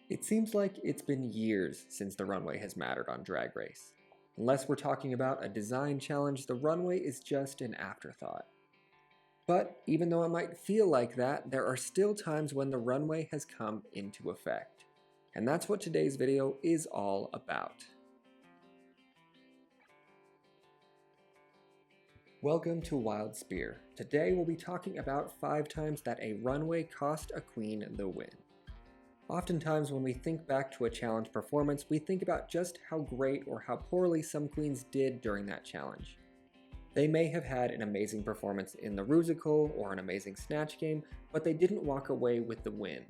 It seems like it's been years since the runway has mattered on Drag Race. Unless we're talking about a design challenge, the runway is just an afterthought. But even though it might feel like that, there are still times when the runway has come into effect. And that's what today's video is all about. Welcome to Wild Spear. Today we'll be talking about 5 times that a runway cost a queen the win. Oftentimes when we think back to a challenge performance, we think about just how great or how poorly some queens did during that challenge. They may have had an amazing performance in the Rusical or an amazing snatch game, but they didn't walk away with the win.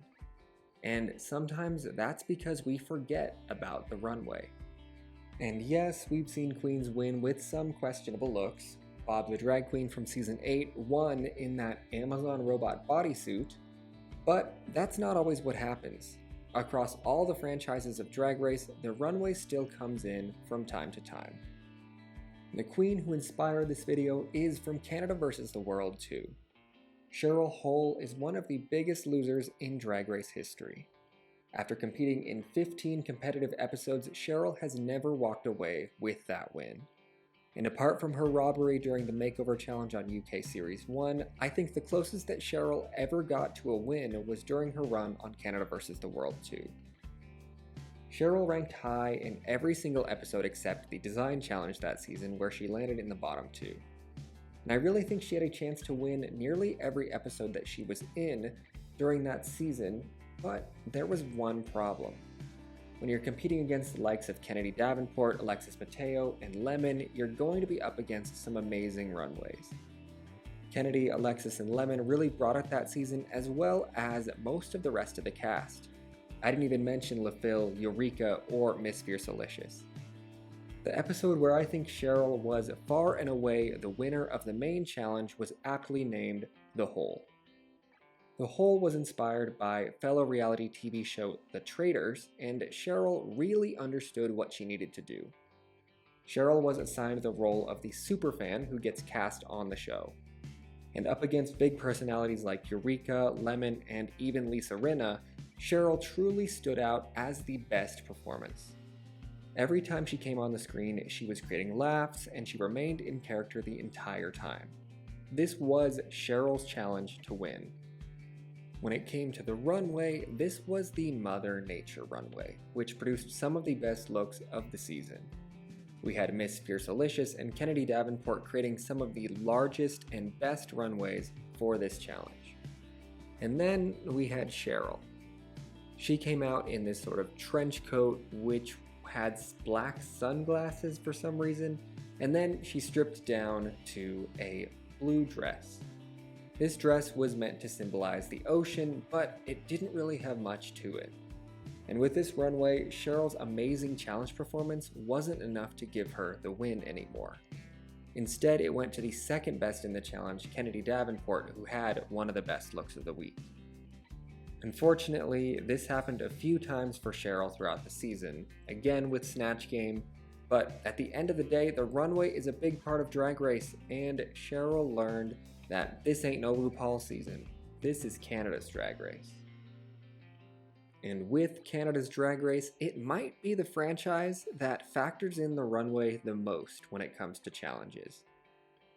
And sometimes that's because we forget about the runway. And yes, we've seen queens win with some questionable looks. Bob the Drag Queen from Season 8 won in that Amazon robot bodysuit, but that's not always what happens. Across all the franchises of Drag Race, the runway still comes in from time to time. The queen who inspired this video is from Canada vs. the World too. Cheryl Hole is one of the biggest losers in Drag Race history. After competing in 15 competitive episodes, Cheryl has never walked away with that win. And apart from her robbery during the Makeover Challenge on UK Series 1, I think the closest that Cheryl ever got to a win was during her run on Canada vs. the World 2. Cheryl ranked high in every single episode except the Design Challenge that season, where she landed in the bottom 2. And I really think she had a chance to win nearly every episode that she was in during that season, but there was one problem. When you're competing against the likes of Kennedy Davenport, Alexis Mateo, and Lemon, you're going to be up against some amazing runways. Kennedy, Alexis, and Lemon really brought it that season, as well as most of the rest of the cast. I didn't even mention LaPhil, Eureka, or Miss Fiercealicious. The episode where I think Cheryl was far and away the winner of the main challenge was aptly named The Hole. The Hole was inspired by fellow reality TV show The Traitors, and Cheryl really understood what she needed to do. Cheryl was assigned the role of the superfan who gets cast on the show. And up against big personalities like Eureka, Lemon, and even Lisa Rinna, Cheryl truly stood out as the best performance. Every time she came on the screen, she was creating laughs, and she remained in character the entire time. This was Cheryl's challenge to win. When it came to the runway, this was the Mother Nature runway, which produced some of the best looks of the season. We had Miss Fiercealicious and Kennedy Davenport creating some of the largest and best runways for this challenge. And then we had Cheryl. She came out in this sort of trench coat which had black sunglasses for some reason, and then she stripped down to a blue dress. This dress was meant to symbolize the ocean, but it didn't really have much to it. And with this runway, Cheryl's amazing challenge performance wasn't enough to give her the win anymore. Instead, it went to the second best in the challenge, Kennedy Davenport, who had one of the best looks of the week. Unfortunately, this happened a few times for Cheryl throughout the season, again with Snatch Game, but at the end of the day, the runway is a big part of Drag Race, and Cheryl learned that this ain't no RuPaul season. This is Canada's Drag Race. And with Canada's Drag Race, it might be the franchise that factors in the runway the most when it comes to challenges.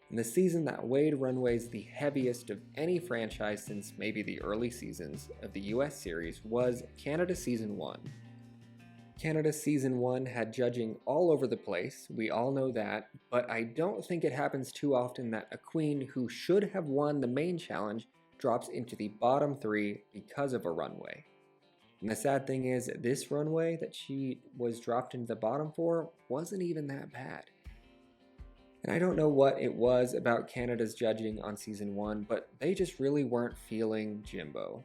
And the season that weighed runways the heaviest of any franchise since maybe the early seasons of the US series was Canada Season 1. Canada Season 1 had judging all over the place, we all know that, but I don't think it happens too often that a queen who should have won the main challenge drops into the bottom 3 because of a runway. And the sad thing is, this runway that she was dropped into the bottom for wasn't even that bad. And I don't know what it was about Canada's judging on Season 1, but they just really weren't feeling Jimbo.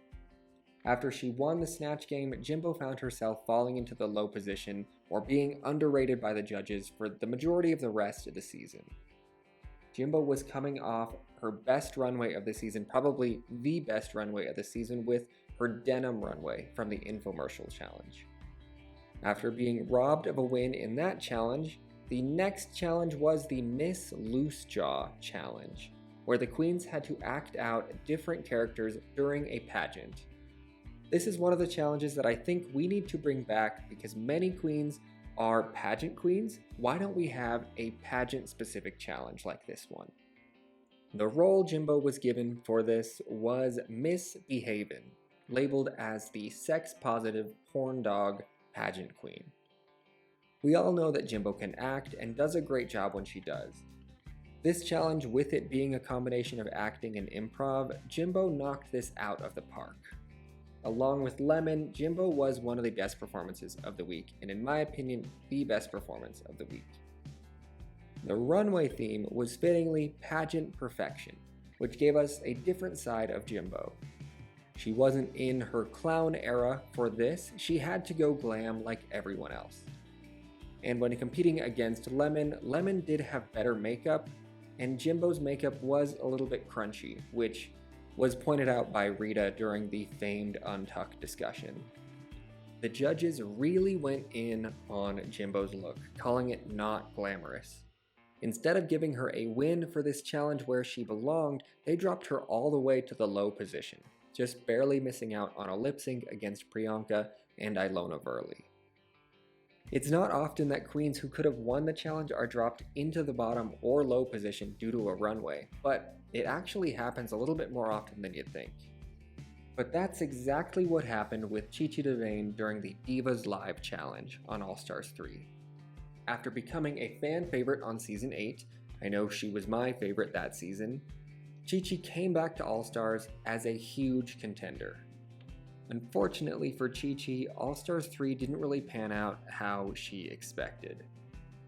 After she won the Snatch Game, Jimbo found herself falling into the low position or being underrated by the judges for the majority of the rest of the season. Jimbo was coming off her best runway of the season, probably the best runway of the season, with her denim runway from the Infomercial Challenge. After being robbed of a win in that challenge, the next challenge was the Miss Loose Jaw Challenge, where the queens had to act out different characters during a pageant. This is one of the challenges that I think we need to bring back because many queens are pageant queens. Why don't we have a pageant-specific challenge like this one? The role Jimbo was given for this was Misbehavin', labeled as the sex-positive porn dog pageant queen. We all know that Jimbo can act and does a great job when she does. This challenge, with it being a combination of acting and improv, Jimbo knocked this out of the park. Along with Lemon, Jimbo was one of the best performances of the week, and in my opinion, the best performance of the week. The runway theme was fittingly pageant perfection, which gave us a different side of Jimbo. She wasn't in her clown era for this, she had to go glam like everyone else. And when competing against Lemon, Lemon did have better makeup, and Jimbo's makeup was a little bit crunchy, which was pointed out by Rita during the famed Untucked discussion. The judges really went in on Jimbo's look, calling it not glamorous. Instead of giving her a win for this challenge where she belonged, they dropped her all the way to the low position, just barely missing out on a lip sync against Priyanka and Ilona Verley. It's not often that queens who could have won the challenge are dropped into the bottom or low position due to a runway, but it actually happens a little bit more often than you'd think. But that's exactly what happened with Chi Chi DeVayne during the Divas Live challenge on All Stars 3. After becoming a fan favorite on season 8, I know she was my favorite that season, Chi Chi came back to All Stars as a huge contender. Unfortunately for Chi Chi, All Stars 3 didn't really pan out how she expected.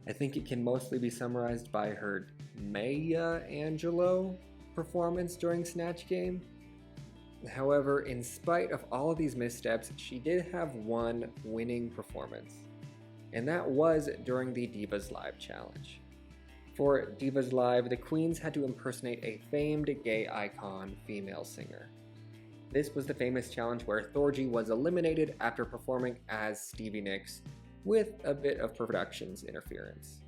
I think it can mostly be summarized by her Maya Angelou performance during Snatch Game. However, in spite of all of these missteps, she did have one winning performance, and that was during the Divas Live challenge. For Divas Live, the queens had to impersonate a famed gay icon female singer. This was the famous challenge where Thorgy was eliminated after performing as Stevie Nicks with a bit of production's interference.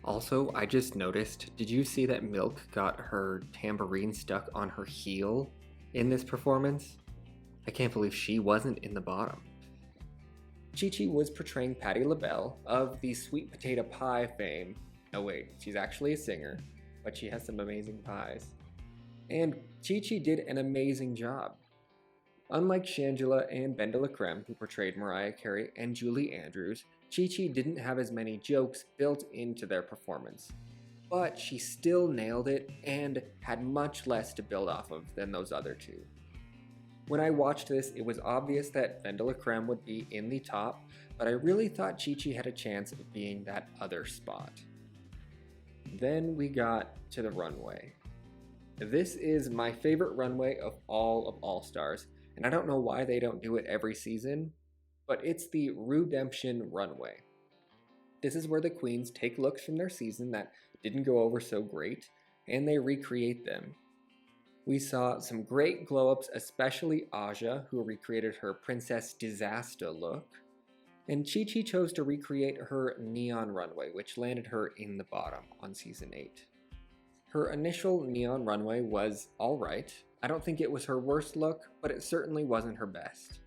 Also, I just noticed, did you see that Milk got her tambourine stuck on her heel in this performance? I can't believe she wasn't in the bottom. Chi Chi was portraying Patti LaBelle of the sweet potato pie fame. Oh wait, she's actually a singer, but she has some amazing pies. And Chi Chi did an amazing job. Unlike Shangela and Ben de la Creme, who portrayed Mariah Carey and Julie Andrews, Chi Chi didn't have as many jokes built into their performance. But she still nailed it and had much less to build off of than those other two. When I watched this, it was obvious that Ben de la Creme would be in the top, but I really thought Chi Chi had a chance of being that other spot. Then we got to the runway. This is my favorite runway of All Stars, and I don't know why they don't do it every season, but it's the Redemption runway. This is where the queens take looks from their season that didn't go over so great, and they recreate them. We saw some great glow-ups, especially Aja, who recreated her Princess Disaster look, and Chi Chi chose to recreate her neon runway, which landed her in the bottom on season 8. Her initial neon runway was alright. I don't think it was her worst look, but it certainly wasn't her best.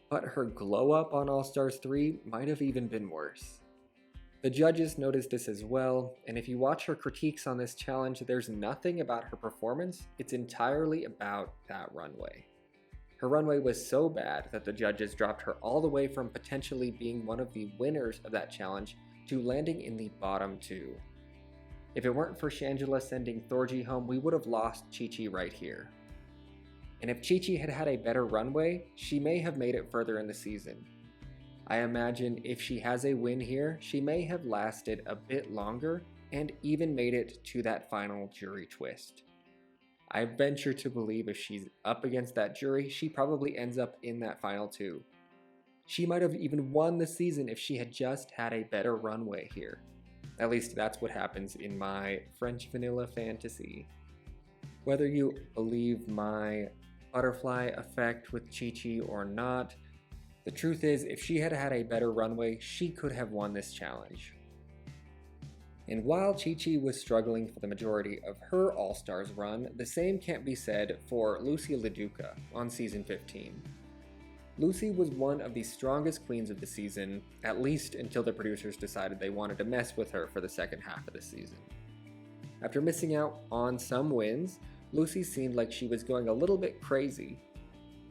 But her glow-up on All Stars 3 might have even been worse. The judges noticed this as well, and if you watch her critiques on this challenge, there's nothing about her performance, it's entirely about that runway. Her runway was so bad that the judges dropped her all the way from potentially being one of the winners of that challenge to landing in the bottom 2. If it weren't for Shangela sending Thorgy home, we would have lost Chi Chi right here. And if Chi Chi had had a better runway, she may have made it further in the season. I imagine if she has a win here, she may have lasted a bit longer and even made it to that final jury twist. I venture to believe if she's up against that jury, she probably ends up in that final 2. She might have even won the season if she had just had a better runway here. At least that's what happens in my French vanilla fantasy. Whether you believe my butterfly effect with Chi Chi or not, the truth is if she had had a better runway, she could have won this challenge. And while Chi-Chi was struggling for the majority of her All-Stars run, the same can't be said for Lucy LaDuca on season 15. Lucy was one of the strongest queens of the season, at least until the producers decided they wanted to mess with her for the second half of the season. After missing out on some wins, Lucy seemed like she was going a little bit crazy,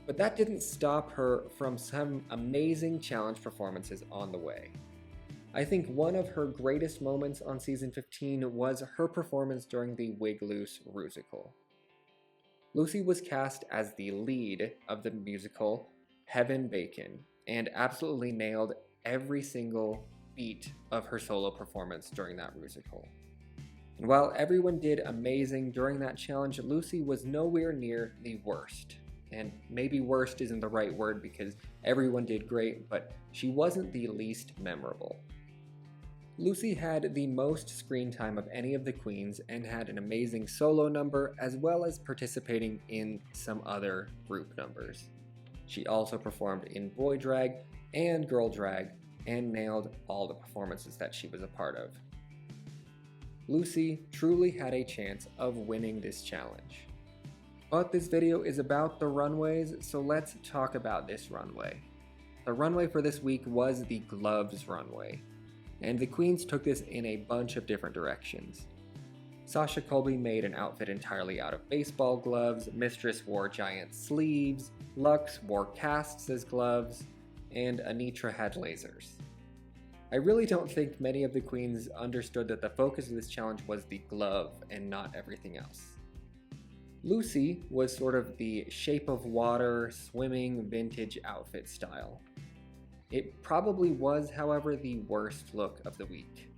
but that didn't stop her from some amazing challenge performances on the way. I think one of her greatest moments on season 15 was her performance during the Wig Loose Rusical. Lucy was cast as the lead of the musical Heaven Bacon and absolutely nailed every single beat of her solo performance during that Rusical. And while everyone did amazing during that challenge, Lucy was nowhere near the worst. And maybe worst isn't the right word because everyone did great, but she wasn't the least memorable. Lucy had the most screen time of any of the queens and had an amazing solo number as well as participating in some other group numbers. She also performed in boy drag and girl drag and nailed all the performances that she was a part of. Lucy truly had a chance of winning this challenge. But this video is about the runways, so let's talk about this runway. The runway for this week was the Gloves runway, and the queens took this in a bunch of different directions. Sasha Colby made an outfit entirely out of baseball gloves, Mistress wore giant sleeves, Luxe wore casts as gloves, and Anitra had lasers. I really don't think many of the queens understood that the focus of this challenge was the glove and not everything else. Lucy was sort of the Shape of Water, swimming vintage outfit style. It probably was, however, the worst look of the week.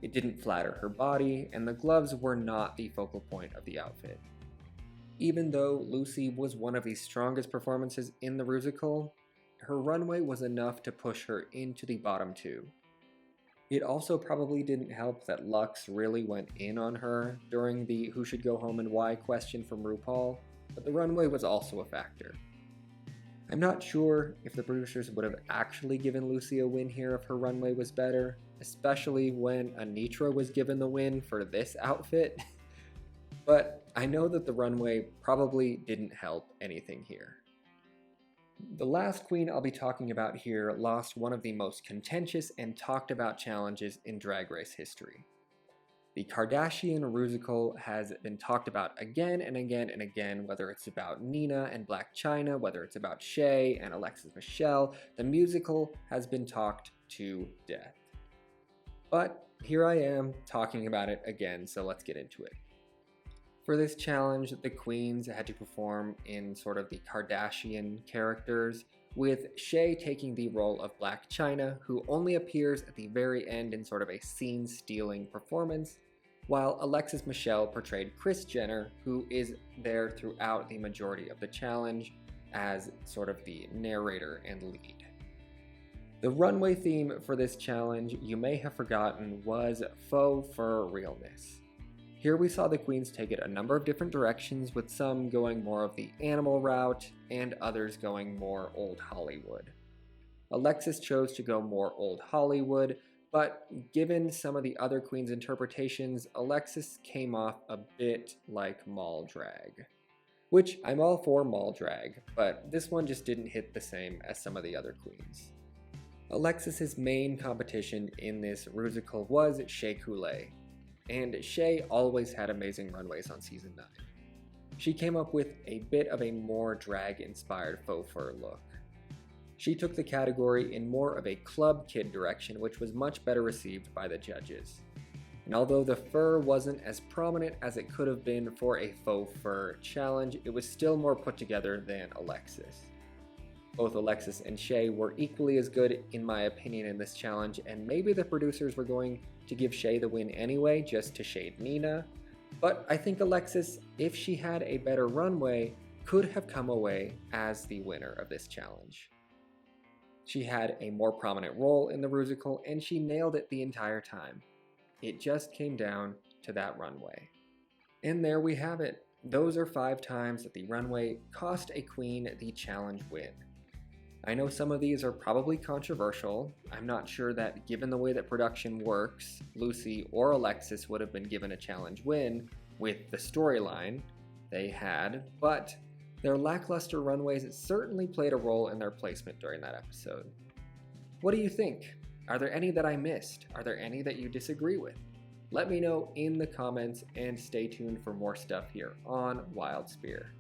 It didn't flatter her body, and the gloves were not the focal point of the outfit. Even though Lucy was one of the strongest performances in the Rusical, her runway was enough to push her into the bottom two. It also probably didn't help that Luxe really went in on her during the Who Should Go Home and Why question from RuPaul, but the runway was also a factor. I'm not sure if the producers would have actually given Lucy a win here if her runway was better, especially when Anitra was given the win for this outfit, but I know that the runway probably didn't help anything here. The last queen I'll be talking about here lost one of the most contentious and talked about challenges in Drag Race history. The Kardashian Rusical has been talked about again and again and again, whether it's about Nina and Blac Chyna, whether it's about Shea and Alexis Michelle. The musical has been talked to death. But here I am talking about it again, so let's get into it. For this challenge, the queens had to perform in sort of the Kardashian characters, with Shea taking the role of Blac Chyna, who only appears at the very end in sort of a scene-stealing performance, while Alexis Michelle portrayed Kris Jenner, who is there throughout the majority of the challenge as sort of the narrator and lead. The runway theme for this challenge, you may have forgotten, was faux fur realness. Here we saw the queens take it a number of different directions, with some going more of the animal route and others going more old Hollywood. Alexis chose to go more old Hollywood, but given some of the other queens' interpretations, Alexis came off a bit like mall drag. Which, I'm all for mall drag, but this one just didn't hit the same as some of the other queens. Alexis's main competition in this Rusical was Shea Coulee, and Shea always had amazing runways on season 9. She came up with a bit of a more drag-inspired faux fur look. She took the category in more of a club kid direction, which was much better received by the judges. And although the fur wasn't as prominent as it could have been for a faux fur challenge, it was still more put together than Alexis. Both Alexis and Shea were equally as good, in my opinion, in this challenge, and maybe the producers were going to give Shea the win anyway, just to shade Nina. But I think Alexis, if she had a better runway, could have come away as the winner of this challenge. She had a more prominent role in the Rusical, and she nailed it the entire time. It just came down to that runway. And there we have it. Those are 5 times that the runway cost a queen the challenge win. I know some of these are probably controversial. I'm not sure that given the way that production works, Lucy or Alexis would have been given a challenge win with the storyline they had, but their lackluster runways certainly played a role in their placement during that episode. What do you think? Are there any that I missed? Are there any that you disagree with? Let me know in the comments and stay tuned for more stuff here on Wild Spear.